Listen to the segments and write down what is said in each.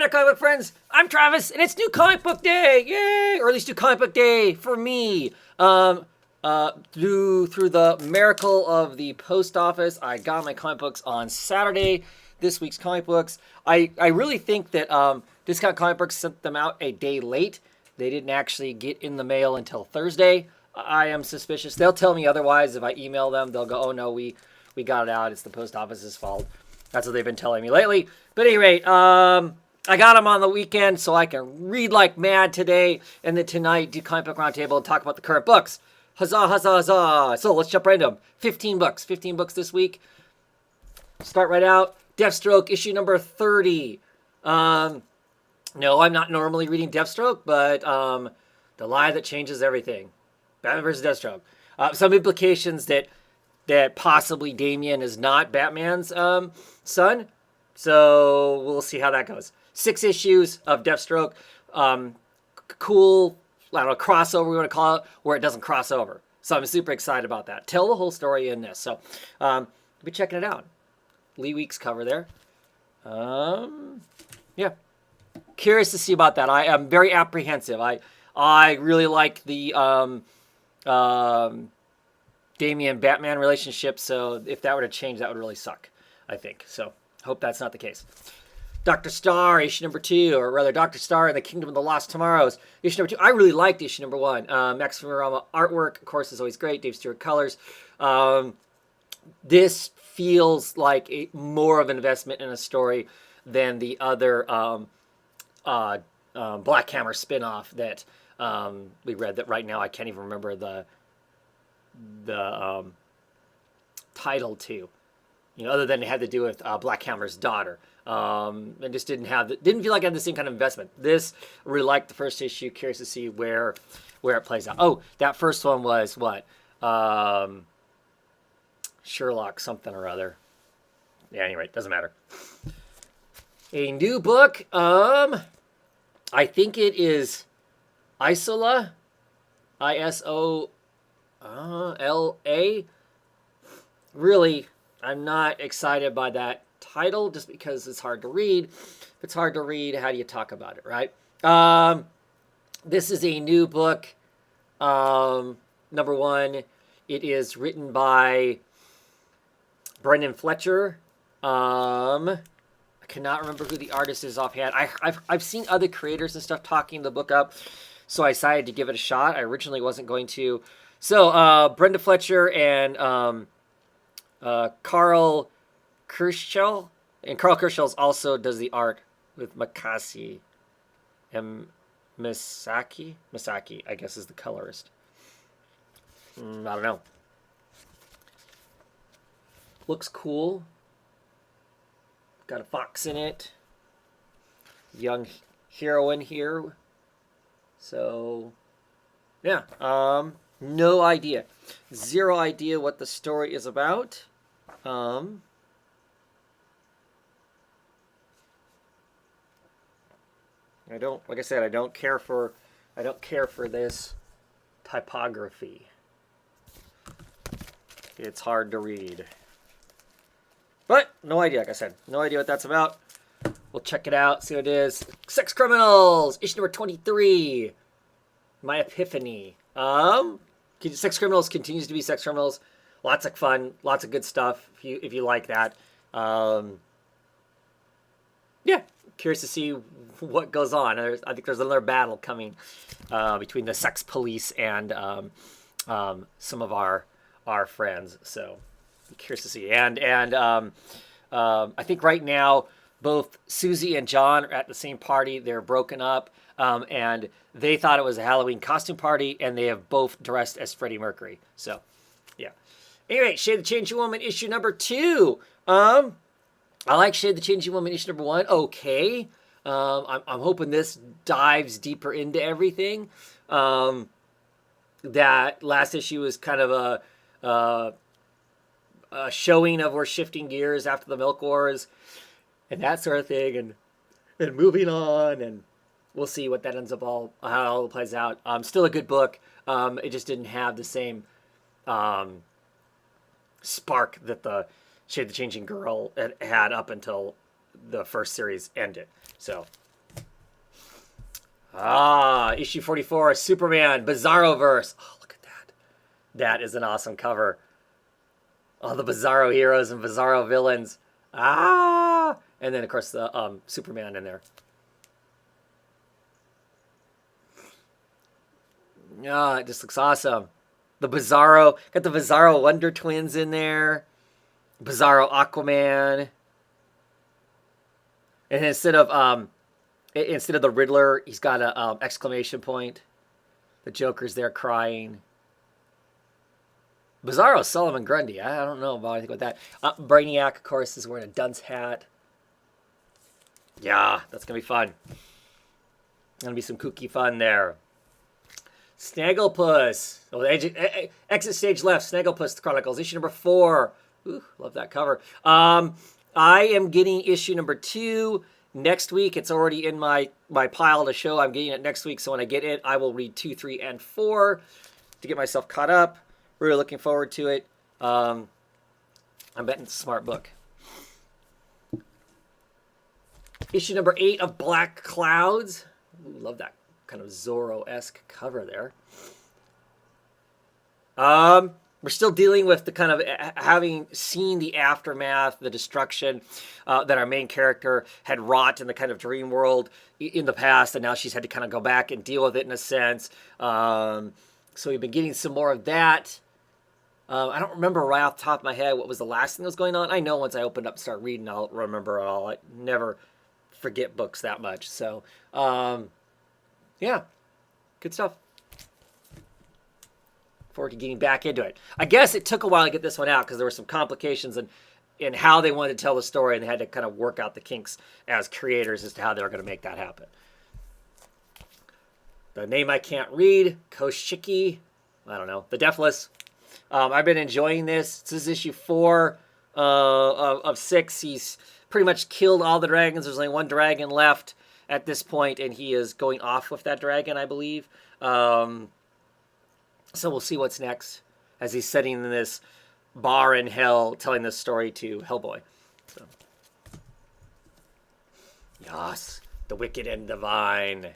there, comic book friends. I'm Travis, and it's New Comic Book Day. Yay! Or at least New Comic Book Day for me. Through the miracle of the post office, I got my comic books on Saturday. This week's comic books. I really think that Discount Comic Books sent them out a day late. They didn't actually get in the mail until Thursday. I am suspicious. They'll tell me otherwise if I email them. They'll go, "Oh no, we got it out. It's the post office's fault." That's what they've been telling me lately. But at any rate, I got them on the weekend so I can read like mad today, and then tonight do Comic Book Roundtable and talk about the current books. Huzzah, huzzah, huzzah. So let's jump right into them. 15 books. 15 books this week. Start right out. Deathstroke, issue number 30. No, I'm not normally reading Deathstroke, but The Lie That Changes Everything. Batman vs. Deathstroke. Some implications that possibly Damian is not Batman's son. So we'll see how that goes. 6 issues of Deathstroke. Cool, I don't know, crossover we want to call it, where it doesn't cross over. So I'm super excited about that. Tell the whole story in this. So be checking it out. Lee Week's cover there. Yeah. Curious to see about that. I am very apprehensive. I really like the Damian Batman relationship, so if that were to change, that would really suck, I think. So hope that's not the case. Dr. Star, issue number 2, or rather Dr. Star and the Kingdom of the Lost Tomorrows, issue number 2. I really liked issue number 1. Max Furama artwork, of course, is always great. Dave Stewart colors. This feels like more of an investment in a story than the other Black Hammer spinoff that we read. That right now I can't even remember the title to, other than it had to do with Black Hammer's daughter. And just didn't feel like I had the same kind of investment. This, I really liked the first issue. Curious to see where it plays out. Oh, that first one was what? Sherlock something or other. Yeah, anyway, doesn't matter. A new book. I think it is Isola. ISOLA. Really, I'm not excited by that title just because it's hard to read. If it's hard to read, how do you talk about it, right? This is a new book. Number 1, it is written by Brendan Fletcher. I cannot remember who the artist is offhand. I've seen other creators and stuff talking the book up, so I decided to give it a shot. I originally wasn't going to. So Brenda Fletcher and Carl Kerschel. And Carl Kerschel also does the art with Masaki, I guess, is the colorist. I don't know. Looks cool. Got a fox in it. Young heroine here. So, yeah. No idea. Zero idea what the story is about. Like I said, I don't care for this typography. It's hard to read. But no idea, like I said. No idea what that's about. We'll check it out, see what it is. Sex Criminals, issue number 23. My Epiphany. Sex Criminals continues to be Sex Criminals. Lots of fun, lots of good stuff if you like that. Yeah, curious to see what goes on. I think there's another battle coming between the sex police and some of our friends. So curious to see. And I think right now both Susie and John are at the same party. They're broken up, and they thought it was a Halloween costume party, and they have both dressed as Freddie Mercury. So, yeah. Anyway, Shade the Changing Woman issue number 2. I like Shade the Changing Woman issue number 1. Okay. I'm hoping this dives deeper into everything. That last issue was kind of a showing of we're shifting gears after the Milk Wars and that sort of thing, and moving on, and we'll see what that ends up how it all plays out. Still a good book. It just didn't have the same spark that the Shade the Changing Girl had up until the first series ended. So, Ah, issue 44, Superman, Bizarroverse. Oh, look at that. That is an awesome cover. All the Bizarro heroes and Bizarro villains. Ah! And then, of course, the Superman in there. Ah, it just looks awesome. The Bizarro, got the Bizarro Wonder Twins in there. Bizarro Aquaman. And instead of the Riddler, he's got a exclamation point. The Joker's there crying. Bizarro Solomon Grundy. I don't know about anything about that. Brainiac, of course, is wearing a dunce hat. Yeah, that's going to be fun. Going to be some kooky fun there. Snagglepuss. Oh, exit stage left. Snagglepuss Chronicles, issue number 4. Ooh, love that cover. I am getting issue number 2 next week. It's already in my pile to show. I'm getting it next week, so when I get it, I will read 2, 3, and 4 to get myself caught up. Really looking forward to it. I'm betting it's a smart book. Issue number 8 of Black Clouds. Ooh, love that kind of Zorro-esque cover there. We're still dealing with the kind of having seen the aftermath, the destruction that our main character had wrought in the kind of dream world in the past, and now she's had to kind of go back and deal with it in a sense. So we've been getting some more of that. I don't remember right off the top of my head what was the last thing that was going on. I know once I open up and start reading, I'll remember it all. I never forget books that much. So, yeah, good stuff. Forward to getting back into it. I guess it took a while to get this one out because there were some complications in how they wanted to tell the story, and they had to kind of work out the kinks as creators as to how they were going to make that happen. The name I can't read, Koshiki, I don't know, The Deathless. I've been enjoying this. This is issue 4 of 6. He's pretty much killed all the dragons. There's only one dragon left at this point, and he is going off with that dragon, I believe. So we'll see what's next as he's sitting in this bar in hell telling this story to Hellboy. So. Yes, The Wicked and Divine.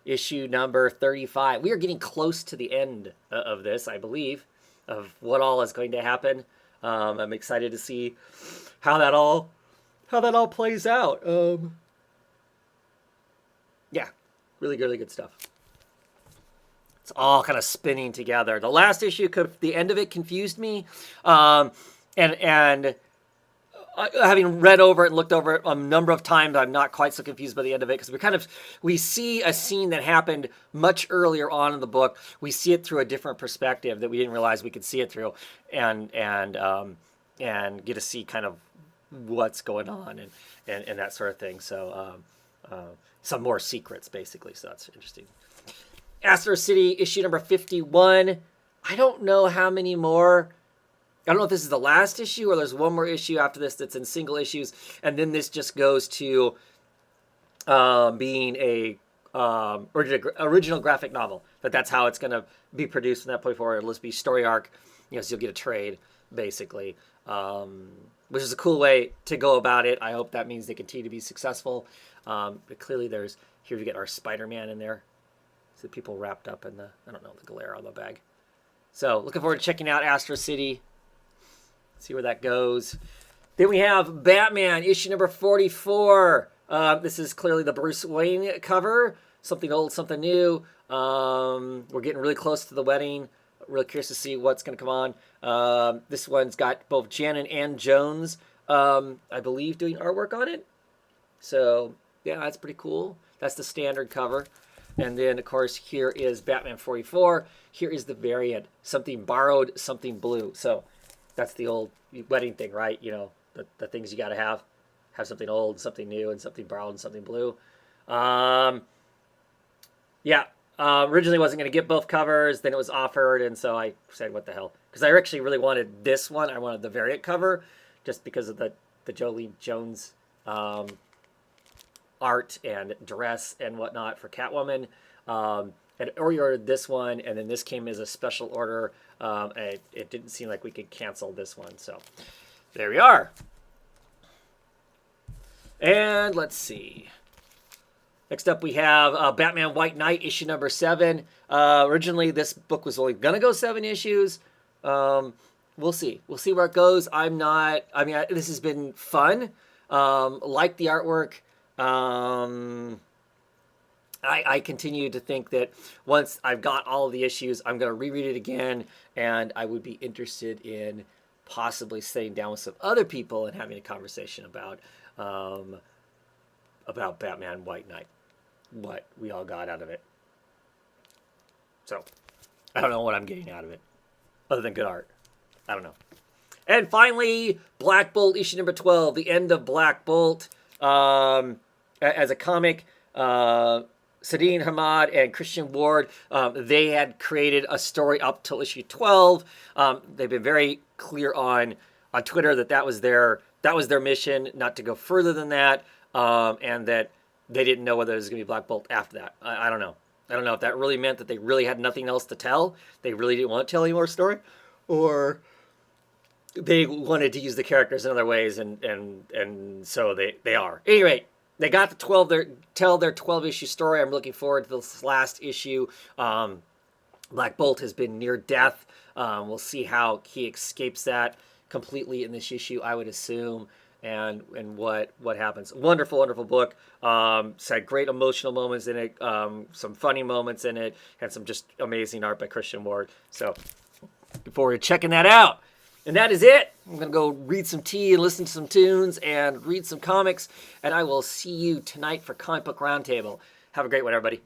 Issue number 35. We are getting close to the end of this, I believe, of what all is going to happen. I'm excited to see how that all plays out. Yeah, really good stuff. It's all kind of spinning together. The last issue, the end of it confused me, and having read over it and looked over it a number of times, I'm not quite so confused by the end of it because we see a scene that happened much earlier on in the book. We see it through a different perspective that we didn't realize we could see it through, and get to see kind of what's going on and that sort of thing. So some more secrets basically. So that's interesting. Astro City issue number 51. I don't know how many more. I don't know if this is the last issue or there's one more issue after this that's in single issues. And then this just goes to being a original graphic novel. That's how it's going to be produced from that point forward. It'll just be story arc. So you'll get a trade, basically, which is a cool way to go about it. I hope that means they continue to be successful. But clearly here we get our Spider-Man in there. So people wrapped up in the glare on the bag. So looking forward to checking out Astro City. See where that goes. Then we have Batman, issue number 44. This is clearly the Bruce Wayne cover. Something old, something new. We're getting really close to the wedding. Really curious to see what's going to come on. This one's got both Janin and Jones, I believe, doing artwork on it. So, yeah, that's pretty cool. That's the standard cover. And then, of course, here is Batman 44. Here is the variant. Something borrowed, something blue. So that's the old wedding thing, right? The things you got to have. Have something old, something new, and something borrowed, and something blue. Originally wasn't going to get both covers. Then it was offered, and so I said, what the hell? Because I actually really wanted this one. I wanted the variant cover just because of the Jolie Jones art and dress and whatnot for Catwoman. And we ordered this one, and then this came as a special order. And it didn't seem like we could cancel this one. So there we are. And let's see. Next up, we have Batman White Knight, issue number 7. Originally, this book was only going to go 7 issues. We'll see. We'll see where it goes. This has been fun. Like the artwork. I continue to think that once I've got all of the issues, I'm going to reread it again, and I would be interested in possibly sitting down with some other people and having a conversation about Batman White Knight, what we all got out of it. So, I don't know what I'm getting out of it, other than good art. I don't know. And finally, Black Bolt, issue number 12, the end of Black Bolt. As a comic, Sadine Hamad and Christian Ward, they had created a story up till issue 12. They've been very clear on Twitter that was their mission, not to go further than that, and that they didn't know whether it was going to be Black Bolt after that. I don't know. I don't know if that really meant that they really had nothing else to tell. They really didn't want to tell any more story, or they wanted to use the characters in other ways, and so they are. At any rate, they got to tell their 12-issue story. I'm looking forward to this last issue. Black Bolt has been near death. We'll see how he escapes that completely in this issue, I would assume, and what happens. Wonderful, wonderful book. It's had great emotional moments in it, some funny moments in it, and some just amazing art by Christian Ward. So, looking forward to checking that out. And that is it. I'm going to go read some tea and listen to some tunes and read some comics. And I will see you tonight for Comic Book Roundtable. Have a great one, everybody.